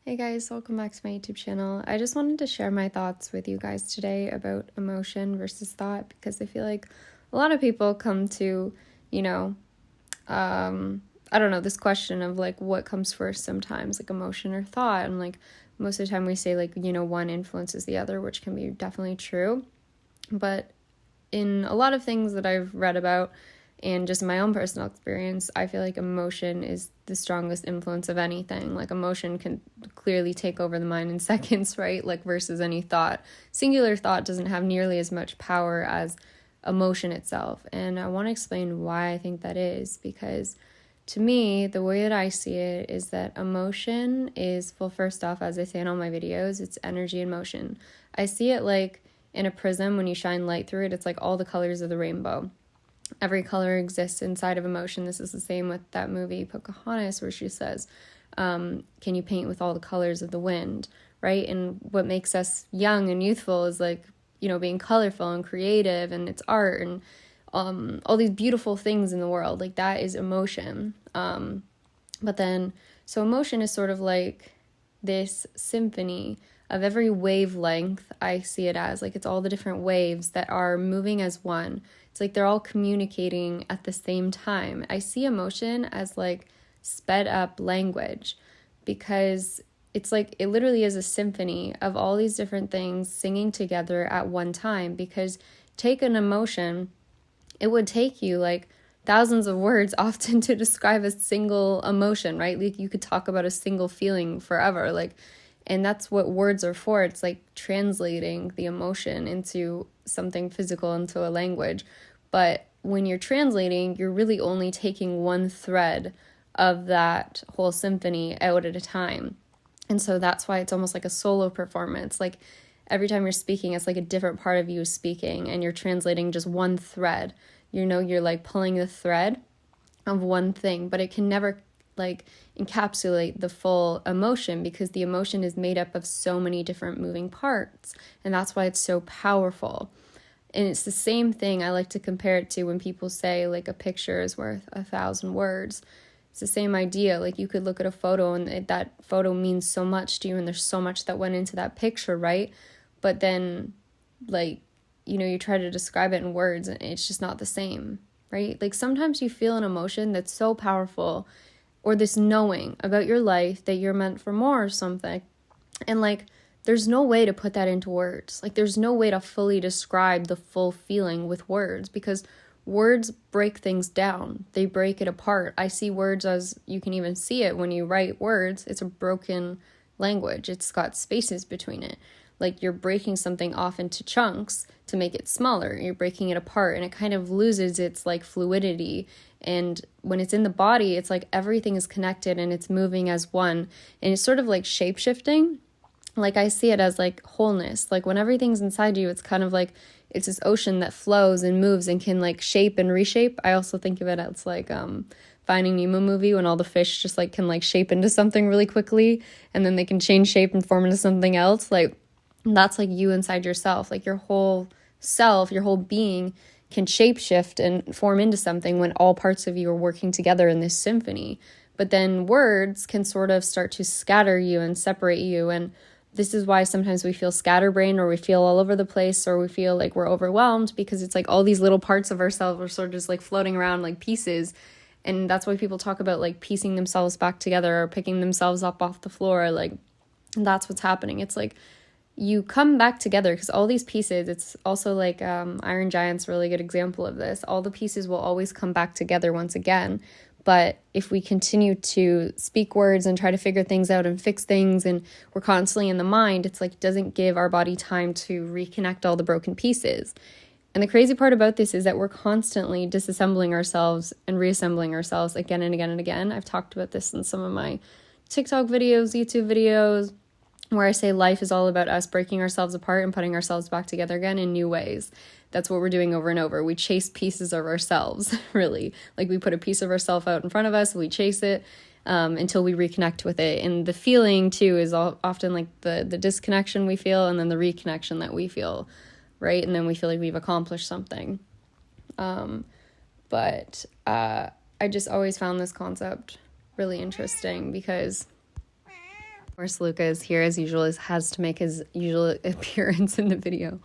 Hey guys, welcome back to my YouTube channel. I just wanted to share my thoughts with you guys today about emotion versus thought because I feel like a lot of people come to, I don't know, this question of like what comes first sometimes, like emotion or thought. And like most of the time we say like, one influences the other, which can be definitely true. But in a lot of things that I've read about and just my own personal experience, I feel like emotion is the strongest influence of anything. Like emotion can clearly take over the mind in seconds, right? Like versus any thought. Singular thought doesn't have nearly as much power as emotion itself. And I want to explain why I think that is, because to me, the way that I see it is that emotion is, well, first off, as I say in all my videos, it's energy and motion. I see it like in a prism. When you shine light through it, it's like all the colors of the rainbow. Every color exists inside of emotion. This is the same with that movie Pocahontas, where she says, can you paint with all the colors of the wind, right? And what makes us young and youthful is like, being colorful and creative, and it's art and all these beautiful things in the world. Like that is emotion. But then, so emotion is sort of like this symphony of every wavelength. I see it as like it's all the different waves that are moving as one. It's like they're all communicating at the same time. I see emotion as like sped up language, because it's like it literally is a symphony of all these different things singing together at one time. Because take an emotion, it would take you like thousands of words often to describe a single emotion, right? Like you could talk about a single feeling forever, like, and that's what words are for. It's like translating the emotion into something physical, into a language. But when you're translating, you're really only taking one thread of that whole symphony out at a time. And so that's why it's almost like a solo performance. Like every time you're speaking, it's like a different part of you speaking, and you're translating just one thread. You're like pulling the thread of one thing, but it can never like encapsulate the full emotion, because the emotion is made up of so many different moving parts, and that's why it's so powerful. And it's the same thing I like to compare it to when people say like a picture is worth 1,000 words. It's the same idea. Like you could look at a photo and that photo means so much to you, and there's so much that went into that picture, right? But then like, you try to describe it in words and it's just not the same, right? Like sometimes you feel an emotion that's so powerful, or this knowing about your life that you're meant for more or something. And like, there's no way to put that into words. Like there's no way to fully describe the full feeling with words, because words break things down. They break it apart. I see words as, you can even see it when you write words. It's a broken language. It's got spaces between it. Like you're breaking something off into chunks to make it smaller. You're breaking it apart, and it kind of loses its like fluidity. And when it's in the body, it's like everything is connected and it's moving as one. And it's sort of like shape-shifting. Like I see it as like wholeness. Like when everything's inside you, it's kind of like it's this ocean that flows and moves and can like shape and reshape. I also think of it as like Finding Nemo movie, when all the fish just like can like shape into something really quickly, and then they can change shape and form into something else. Like that's like you inside yourself. Like your whole self, your whole being can shapeshift and form into something when all parts of you are working together in this symphony. But then words can sort of start to scatter you and separate you. And this is why sometimes we feel scatterbrained, or we feel all over the place, or we feel like we're overwhelmed, because it's like all these little parts of ourselves are sort of just like floating around like pieces. And that's why people talk about like piecing themselves back together or picking themselves up off the floor. Like that's what's happening. It's like you come back together, because all these pieces, it's also like Iron Giant's a really good example of this. All the pieces will always come back together once again. But if we continue to speak words and try to figure things out and fix things, and we're constantly in the mind, it's like it doesn't give our body time to reconnect all the broken pieces. And the crazy part about this is that we're constantly disassembling ourselves and reassembling ourselves again and again and again. I've talked about this in some of my TikTok videos, YouTube videos, where I say life is all about us breaking ourselves apart and putting ourselves back together again in new ways. That's what we're doing over and over. We chase pieces of ourselves, really. Like we put a piece of ourselves out in front of us, we chase it until we reconnect with it. And the feeling too is often like the disconnection we feel, and then the reconnection that we feel, right? And then we feel like we've accomplished something. But I just always found this concept really interesting, because Of course, Luca is here as usual, has to make his usual appearance in the video.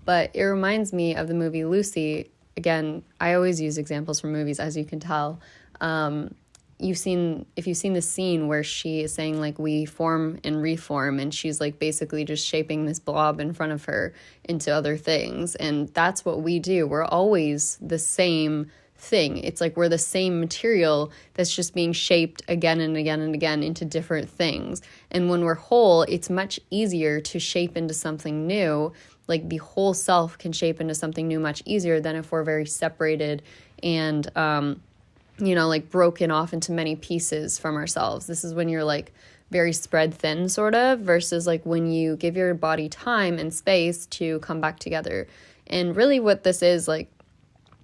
But it reminds me of the movie Lucy. Again, I always use examples from movies, as you can tell. If you've seen the scene where she is saying like we form and reform, and she's like basically just shaping this blob in front of her into other things. And that's what we do. We're always the same thing. It's like we're the same material that's just being shaped again and again and again into different things. And when we're whole, it's much easier to shape into something new. Like the whole self can shape into something new much easier than if we're very separated and like broken off into many pieces from ourselves. This is when you're like very spread thin sort of, versus like when you give your body time and space to come back together. And really what this is, like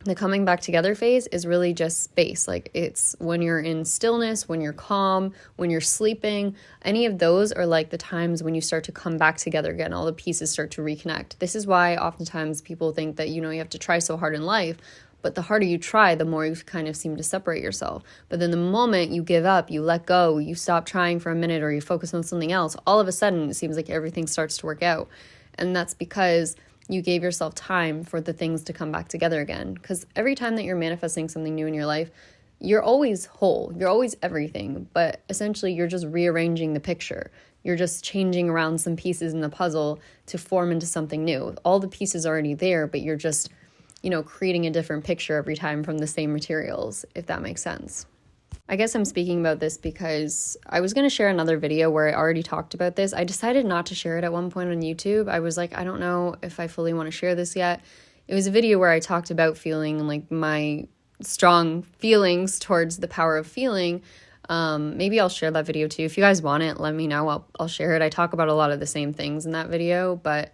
the coming back together phase, is really just space. Like it's when you're in stillness, when you're calm, when you're sleeping. Any of those are like the times when you start to come back together again. All the pieces start to reconnect. This is why oftentimes people think that, you have to try so hard in life. But the harder you try, the more you kind of seem to separate yourself. But then the moment you give up, you let go, you stop trying for a minute, or you focus on something else, all of a sudden it seems like everything starts to work out. And that's because you gave yourself time for the things to come back together again. Because every time that you're manifesting something new in your life, you're always whole, you're always everything. But essentially you're just rearranging the picture. You're just changing around some pieces in the puzzle to form into something new. All the pieces are already there, but you're just creating a different picture every time from the same materials, if that makes sense. I guess I'm speaking about this because I was going to share another video where I already talked about this. I decided not to share it at one point on YouTube. I was like, I don't know if I fully want to share this yet. It was a video where I talked about feeling, like my strong feelings towards the power of feeling. Maybe I'll share that video too. If you guys want it, let me know. I'll share it. I talk about a lot of the same things in that video, but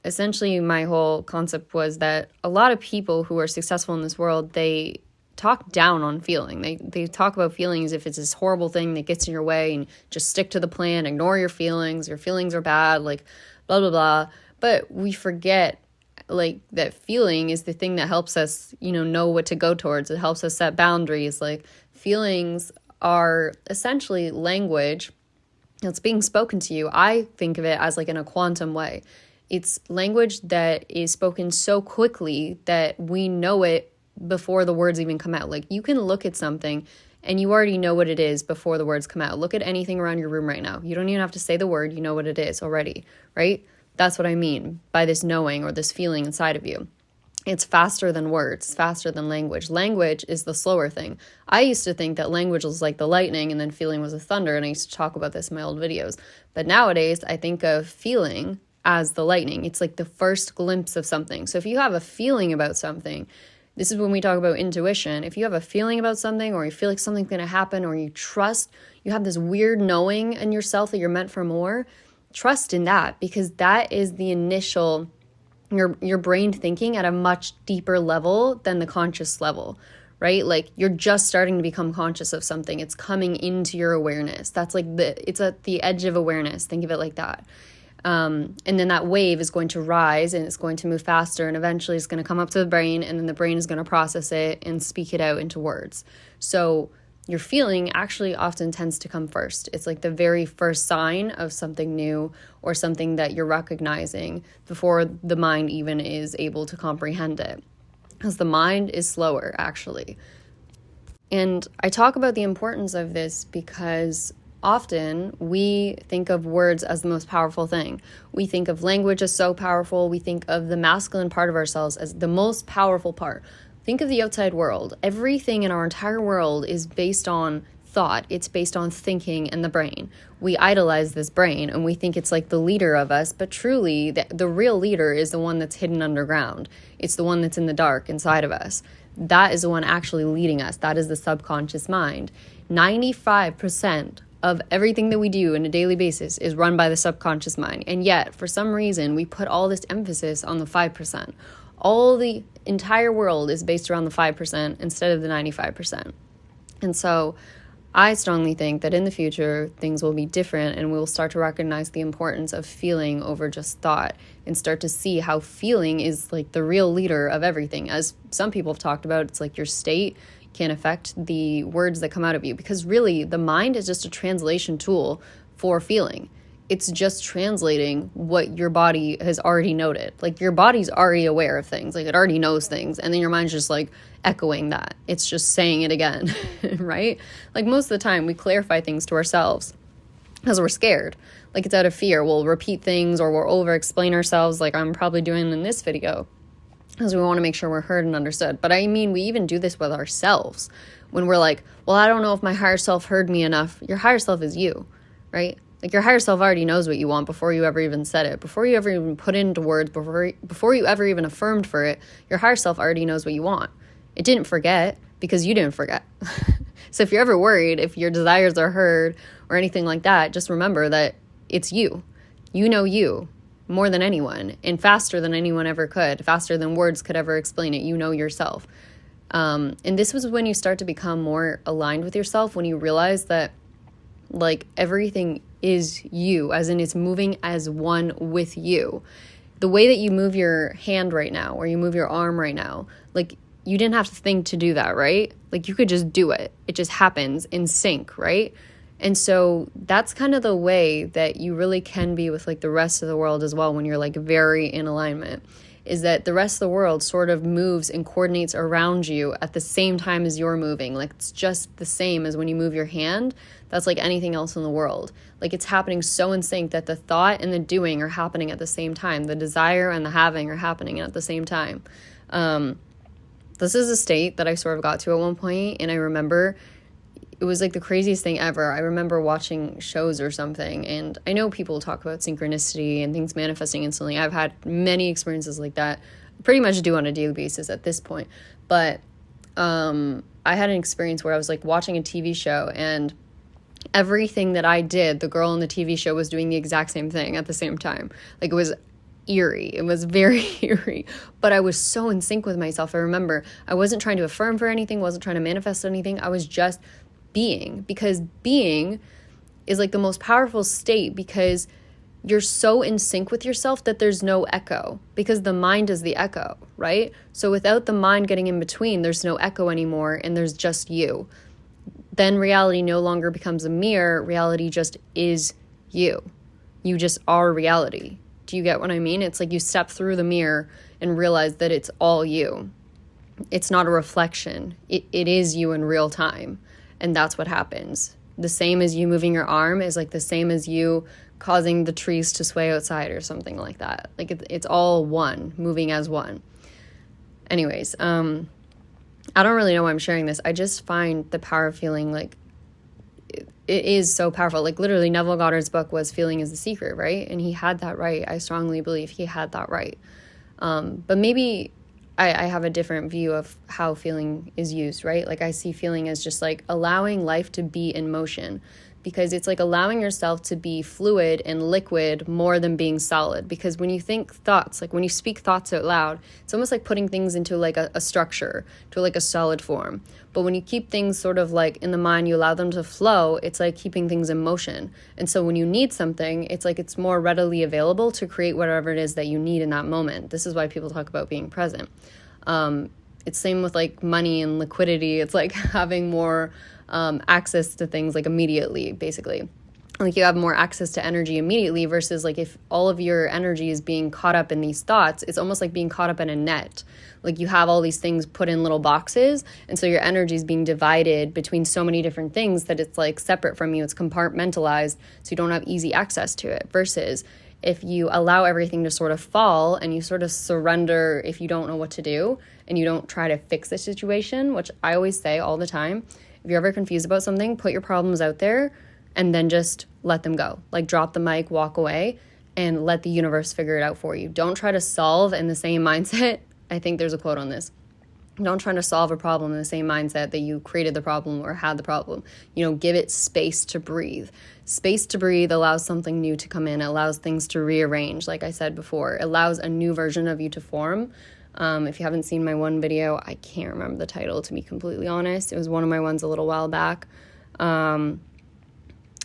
essentially my whole concept was that a lot of people who are successful in this world, they talk down on feeling. They talk about feelings if it's this horrible thing that gets in your way, and just stick to the plan, ignore your feelings are bad, like blah, blah, blah. But we forget like that feeling is the thing that helps us, know what to go towards. It helps us set boundaries. Like feelings are essentially language that's being spoken to you. I think of it as like in a quantum way. It's language that is spoken so quickly that we know it before the words even come out. Like you can look at something and you already know what it is before the words come out. Look at anything around your room right now. You don't even have to say the word. You know what it is already, right? That's what I mean by this knowing or this feeling inside of you. It's faster than words, faster than language. Language is the slower thing. I used to think that language was like the lightning and then feeling was the thunder. And I used to talk about this in my old videos. But nowadays I think of feeling as the lightning. It's like the first glimpse of something. So if you have a feeling about something, this is when we talk about intuition. If you have a feeling about something, or you feel like something's going to happen, or you have this weird knowing in yourself that you're meant for more, trust in that, because that is the initial, your brain thinking at a much deeper level than the conscious level, right? Like you're just starting to become conscious of something. It's coming into your awareness. That's like it's at the edge of awareness. Think of it like that. And then that wave is going to rise and it's going to move faster, and eventually it's going to come up to the brain, and then the brain is going to process it and speak it out into words. So your feeling actually often tends to come first. It's like the very first sign of something new or something that you're recognizing before the mind even is able to comprehend it, because the mind is slower actually. And I talk about the importance of this because often we think of words as the most powerful thing. We think of language as so powerful. We think of the masculine part of ourselves as the most powerful part. Think of the outside world. Everything in our entire world is based on thought. It's based on thinking and the brain. We idolize this brain and we think it's like the leader of us, but truly the real leader is the one that's hidden underground. It's the one that's in the dark inside of us. That is the one actually leading us. That is the subconscious mind. 95% of everything that we do on a daily basis is run by the subconscious mind. And yet, for some reason, we put all this emphasis on the 5%. All the entire world is based around the 5% instead of the 95%. And so I strongly think that in the future, things will be different, and we'll start to recognize the importance of feeling over just thought, and start to see how feeling is like the real leader of everything. As some people have talked about, it's like your state can affect the words that come out of you, because really the mind is just a translation tool for feeling. It's just translating what your body has already noted. Like, your body's already aware of things. Like, it already knows things. And then your mind's just like echoing that. It's just saying it again, right? Like, most of the time we clarify things to ourselves because we're scared. Like, it's out of fear. We'll repeat things or we'll over-explain ourselves, like I'm probably doing in this video, because we want to make sure we're heard and understood. But I mean, we even do this with ourselves when we're like, well, I don't know if my higher self heard me enough. Your higher self is you, right? Like, your higher self already knows what you want before you ever even said it, before you ever even put it into words, before you ever even affirmed for it. Your higher self already knows what you want. It didn't forget because you didn't forget. So if you're ever worried, if your desires are heard or anything like that, just remember that it's you. You know you more than anyone, and faster than anyone ever could, faster than words could ever explain it. You know yourself. And this was when you start to become more aligned with yourself, when you realize that, like, everything is you, as in it's moving as one with you. The way that you move your hand right now, or you move your arm right now, like, you didn't have to think to do that, right? Like, you could just do it. It just happens in sync, right? And so that's kind of the way that you really can be with, like, the rest of the world as well, when you're, like, very in alignment, is that the rest of the world sort of moves and coordinates around you at the same time as you're moving. Like, it's just the same as when you move your hand. That's like anything else in the world. Like, it's happening so in sync that the thought and the doing are happening at the same time. The desire and the having are happening at the same time. This is a state that I sort of got to at one point, and I remember it was like the craziest thing ever. I remember watching shows or something, and I know people talk about synchronicity and things manifesting instantly. I've had many experiences like that, pretty much do on a daily basis at this point. But I had an experience where I was like watching a TV show, and everything that I did, the girl in the TV show was doing the exact same thing at the same time. Like, it was eerie. It was very eerie, but I was so in sync with myself. I remember I wasn't trying to affirm for anything, wasn't trying to manifest anything. I was just being, because being is like the most powerful state, because you're so in sync with yourself that there's no echo, because the mind is the echo, right? So without the mind getting in between, there's no echo anymore, and there's just you. Then reality no longer becomes a mirror. Reality just is you. You just are reality. Do you get what I mean? It's like you step through the mirror and realize that it's all you. It's not a reflection. It is you in real time. And that's what happens. The same as you moving your arm is like the same as you causing the trees to sway outside or something like that. Like, it's all one, moving as one. Anyways, I don't really know why I'm sharing this. I just find the power of feeling, like, it is so powerful. Like, literally, Neville Goddard's book was Feeling is the Secret, right? And he had that right. I strongly believe he had that right. But maybe I have a different view of how feeling is used, right? Like, I see feeling as just like allowing life to be in motion, because it's like allowing yourself to be fluid and liquid more than being solid. Because when you think thoughts, like when you speak thoughts out loud, it's almost like putting things into like a structure, to like a solid form. But when you keep things sort of like in the mind, you allow them to flow, it's like keeping things in motion. And so when you need something, it's like it's more readily available to create whatever it is that you need in that moment. This is why people talk about being present. It's same with like money and liquidity. It's like having more access to things like immediately, basically. Like, you have more access to energy immediately, versus like if all of your energy is being caught up in these thoughts, it's almost like being caught up in a net. Like, you have all these things put in little boxes, and so your energy is being divided between so many different things that it's like separate from you. It's compartmentalized, so you don't have easy access to it. Versus if you allow everything to sort of fall and you sort of surrender if you don't know what to do, and you don't try to fix the situation, which I always say all the time. If you're ever confused about something, put your problems out there and then just let them go. Like, drop the mic, walk away, and let the universe figure it out for you. Don't try to solve in the same mindset. I think there's a quote on this. Don't try to solve a problem in the same mindset that you created the problem or had the problem. You know, give it space to breathe. Space to breathe allows something new to come in, allows things to rearrange, like I said before. It allows a new version of you to form. If you haven't seen my one video, I can't remember the title, to be completely honest. It was one of my ones a little while back.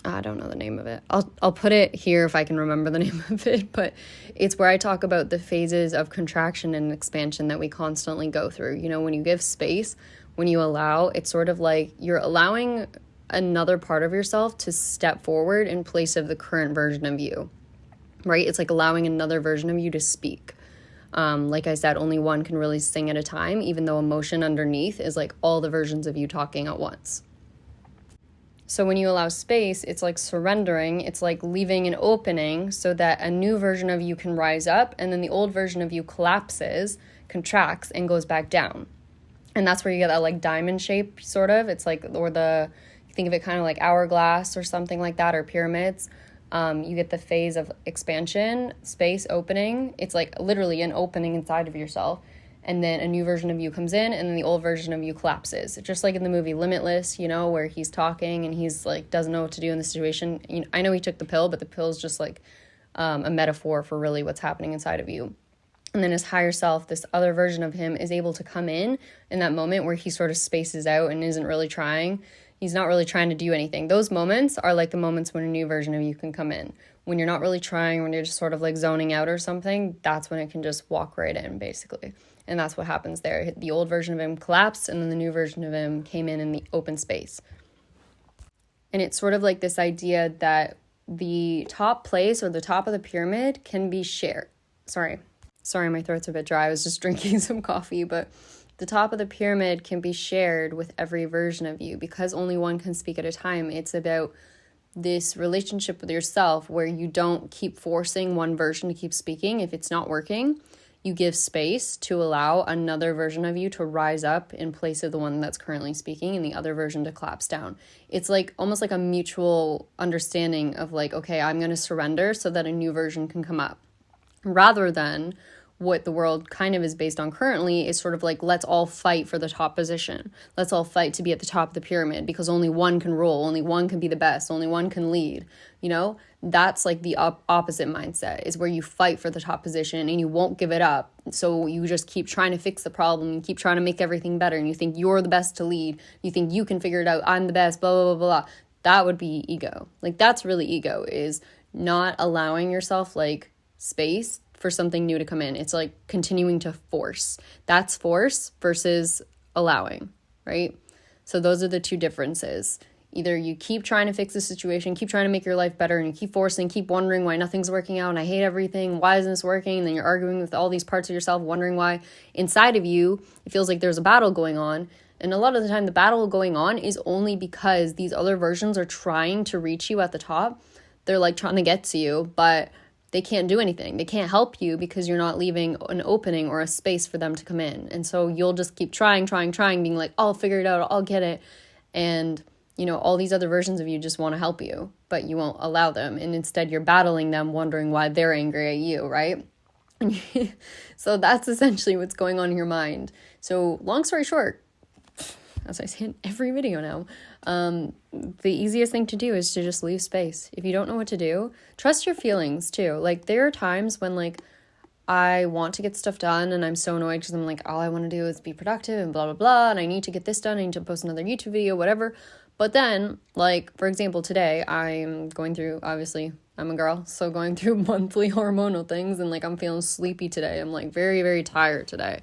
I don't know the name of it. I'll put it here if I can remember the name of it, but it's where I talk about the phases of contraction and expansion that we constantly go through. You know, when you give space, when you allow, it's sort of like you're allowing another part of yourself to step forward in place of the current version of you, right? It's like allowing another version of you to speak. Like I said, only one can really sing at a time, even though emotion underneath is like all the versions of you talking at once. So when you allow space, it's like surrendering. It's like leaving an opening so that a new version of you can rise up, and then the old version of you collapses, contracts, and goes back down. And that's where you get that like diamond shape, sort of. It's like, or you think of it kind of like hourglass or something like that, or pyramids. You get the phase of expansion, space, opening. It's like literally an opening inside of yourself. And then a new version of you comes in, and then the old version of you collapses. Just like in the movie Limitless, where he's talking and he's like doesn't know what to do in the situation. I know he took the pill, but the pill is just like a metaphor for really what's happening inside of you. And then his higher self, this other version of him, is able to come in that moment where he sort of spaces out and isn't really trying. He's not really trying to do anything. Those moments are like the moments when a new version of you can come in. When you're not really trying, when you're just sort of like zoning out or something, that's when it can just walk right in, basically. And that's what happens there. The old version of him collapsed, and then the new version of him came in the open space. And it's sort of like this idea that the top place or the top of the pyramid can be shared. Sorry, my throat's a bit dry. I was just drinking some coffee, but the top of the pyramid can be shared with every version of you because only one can speak at a time. It's about this relationship with yourself where you don't keep forcing one version to keep speaking. If it's not working, you give space to allow another version of you to rise up in place of the one that's currently speaking and the other version to collapse down. It's like almost like a mutual understanding of like, okay, I'm going to surrender so that a new version can come up, rather than what the world kind of is based on currently is sort of like, let's all fight for the top position. Let's all fight to be at the top of the pyramid because only one can rule, only one can be the best, only one can lead. That's like the opposite mindset, is where you fight for the top position and you won't give it up. So you just keep trying to fix the problem and keep trying to make everything better. And you think you're the best to lead. You think you can figure it out. I'm the best, blah, blah, blah, blah. That would be ego. Like that's really ego, is not allowing yourself like space for something new to come in. It's like continuing to force. That's force versus allowing, right? So those are the two differences. Either you keep trying to fix the situation, keep trying to make your life better, and you keep forcing, keep wondering why nothing's working out, and I hate everything, why isn't this working? And then you're arguing with all these parts of yourself, wondering why inside of you, it feels like there's a battle going on. And a lot of the time, the battle going on is only because these other versions are trying to reach you at the top. They're like trying to get to you, but they can't do anything. They can't help you because you're not leaving an opening or a space for them to come in. And so you'll just keep trying, being like, I'll figure it out, I'll get it. And, all these other versions of you just want to help you, but you won't allow them. And instead you're battling them, wondering why they're angry at you, right? So that's essentially what's going on in your mind. So long story short, as I say in every video now, the easiest thing to do is to just leave space. If you don't know what to do, trust your feelings too. Like there are times when like I want to get stuff done and I'm so annoyed because I'm like, all I want to do is be productive and blah, blah, blah. And I need to get this done. I need to post another YouTube video, whatever. But then like, for example, today I'm going through, obviously I'm a girl, so going through monthly hormonal things, and like I'm feeling sleepy today. I'm like very, very tired today.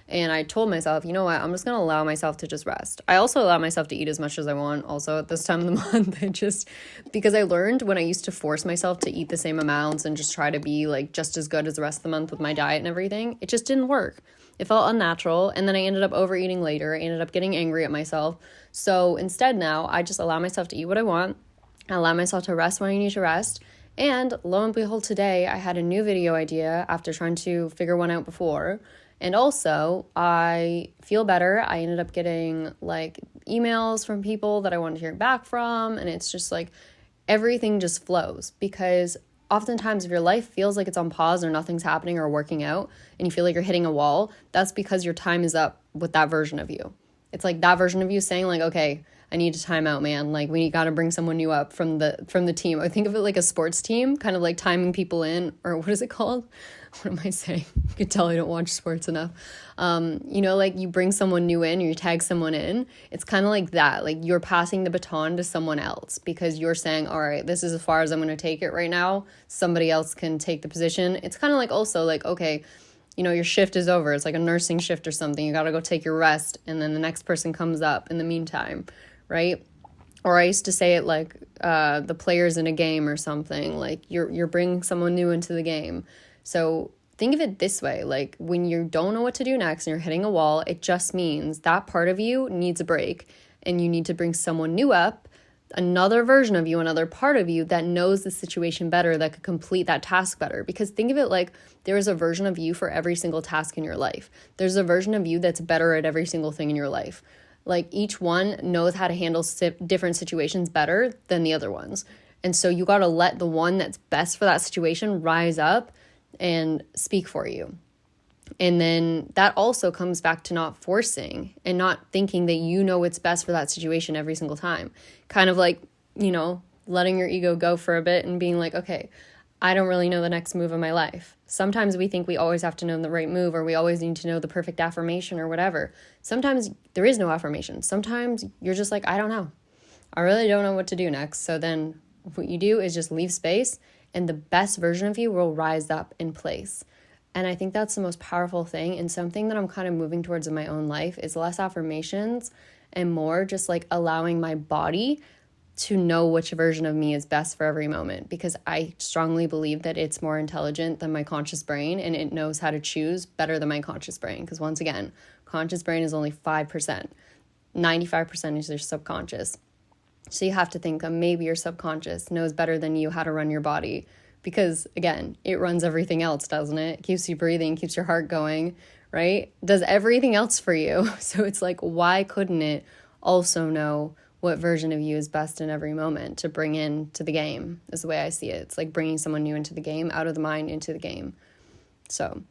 And I told myself, you know what, I'm just going to allow myself to just rest. I also allow myself to eat as much as I want also at this time of the month. Because I learned when I used to force myself to eat the same amounts and just try to be like just as good as the rest of the month with my diet and everything, it just didn't work. It felt unnatural. And then I ended up overeating later. I ended up getting angry at myself. So instead now I just allow myself to eat what I want. I allow myself to rest when I need to rest. And lo and behold, today I had a new video idea after trying to figure one out before. And also, I feel better. I ended up getting like emails from people that I wanted to hear back from. And it's just like everything just flows, because oftentimes if your life feels like it's on pause or nothing's happening or working out and you feel like you're hitting a wall, that's because your time is up with that version of you. It's like that version of you saying like, okay, I need to time out, man. Like we got to bring someone new up from the team. I think of it like a sports team, kind of like timing people in, or what is it called? What am I saying? You can tell I don't watch sports enough. Like you bring someone new in or you tag someone in. It's kind of like that. Like you're passing the baton to someone else because you're saying, all right, this is as far as I'm going to take it right now. Somebody else can take the position. It's kind of like also like, okay, your shift is over. It's like a nursing shift or something. You got to go take your rest. And then the next person comes up in the meantime, right? Or I used to say it like the players in a game or something, like you're bringing someone new into the game. So think of it this way, like when you don't know what to do next and you're hitting a wall, it just means that part of you needs a break and you need to bring someone new up, another version of you, another part of you that knows the situation better, that could complete that task better. Because think of it like there is a version of you for every single task in your life. There's a version of you that's better at every single thing in your life. Like each one knows how to handle different situations better than the other ones. And so you got to let the one that's best for that situation rise up and speak for you. And then that also comes back to not forcing and not thinking that you know what's best for that situation every single time. Kind of like, letting your ego go for a bit and being like, okay, I don't really know the next move of my life. Sometimes we think we always have to know the right move, or we always need to know the perfect affirmation or whatever. Sometimes there is no affirmation. Sometimes you're just like, I don't know. I really don't know what to do next. So then what you do is just leave space, and the best version of you will rise up in place. And I think that's the most powerful thing, and something that I'm kind of moving towards in my own life is less affirmations and more just like allowing my body to know which version of me is best for every moment, because I strongly believe that it's more intelligent than my conscious brain, and it knows how to choose better than my conscious brain. Because once again, conscious brain is only 5%. 95% is your subconscious. So you have to think that maybe your subconscious knows better than you how to run your body, because again, it runs everything else, doesn't it? It keeps you breathing, keeps your heart going, right? Does everything else for you. So it's like, why couldn't it also know what version of you is best in every moment to bring into the game, is the way I see it. It's like bringing someone new into the game, out of the mind into the game. So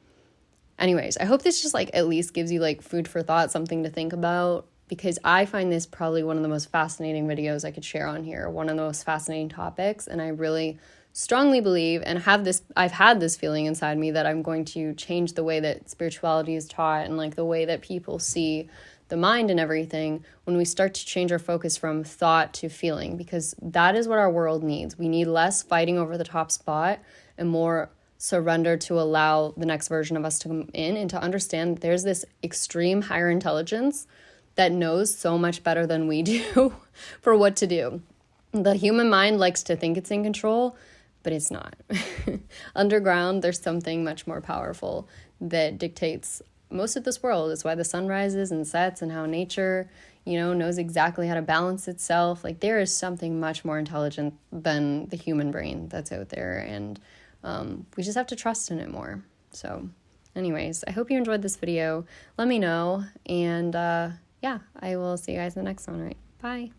anyways, I hope this just like at least gives you like food for thought, something to think about, because I find this probably one of the most fascinating videos I could share on here, one of the most fascinating topics. And I really strongly believe and I've had this feeling inside me that I'm going to change the way that spirituality is taught and like the way that people see the mind and everything when we start to change our focus from thought to feeling, because that is what our world needs. We need less fighting over the top spot and more surrender to allow the next version of us to come in and to understand that there's this extreme higher intelligence that knows so much better than we do for what to do. The human mind likes to think it's in control, but it's not. Underground, there's something much more powerful that dictates most of this world. Is why the sun rises and sets, and how nature, knows exactly how to balance itself. Like there is something much more intelligent than the human brain that's out there, and we just have to trust in it more. So anyways, I hope you enjoyed this video. Let me know, and I will see you guys in the next one. Right, bye.